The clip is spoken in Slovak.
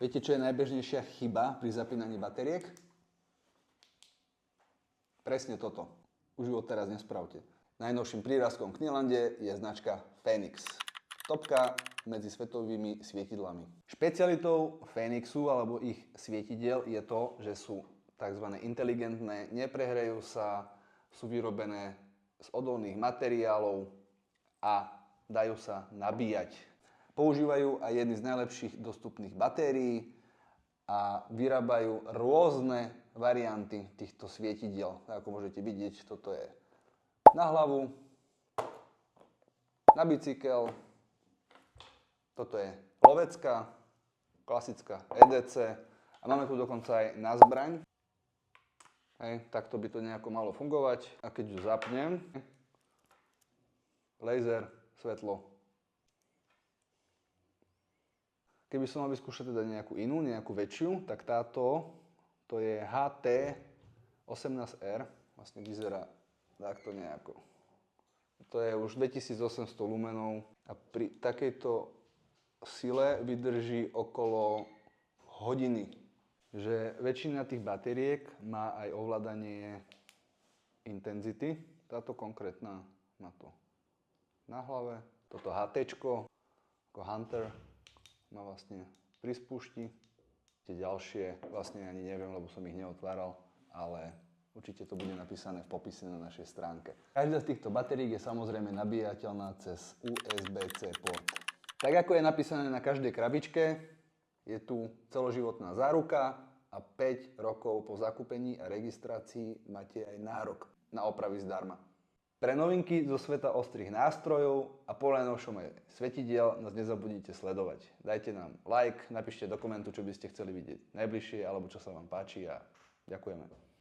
Viete, čo je najbežnejšia chyba pri zapínaní batériek? Presne toto. Už ju odteraz nespravte. Najnovším prírastkom k Knelande je značka Fenix. Topka medzi svetovými svietidlami. Špecialitou Fenixu alebo ich svietidiel je to, že sú tzv. Inteligentné, neprehrejú sa, sú vyrobené z odolných materiálov a dajú sa nabíjať. Používajú aj jedny z najlepších dostupných batérií a vyrábajú rôzne varianty týchto svietidiel. Ako môžete vidieť, toto je na hlavu, na bicykel, toto je lovecká, klasická EDC a máme tu dokonca aj na zbraň. Takto by to nejako malo fungovať. A keď ju zapnem, laser, svetlo. Keby som mal vyskúšať teda nejakú inú, nejakú väčšiu, tak táto, to je HT18R, vlastne vyzerá takto nejako. To je už 2800 lumenov a pri takejto sile vydrží okolo hodiny. Že väčšina tých batériek má aj ovládanie intenzity. Táto konkrétna má to na hlave. Toto HTčko, ako Hunter, má vlastne pri spúšti. Tie ďalšie vlastne ani neviem, lebo som ich neotváral, ale určite to bude napísané v popise na našej stránke. Každá z týchto batérií je samozrejme nabíjateľná cez USB-C port. Tak ako je napísané na každej krabičke, je tu celoživotná záruka a 5 rokov po zakúpení a registrácii máte aj nárok na opravy zdarma. Pre novinky zo sveta ostrých nástrojov a po najnovšom aj svetidiel nás nezabudnite sledovať. Dajte nám like, napíšte do komentu, čo by ste chceli vidieť najbližšie alebo čo sa vám páči a ďakujeme.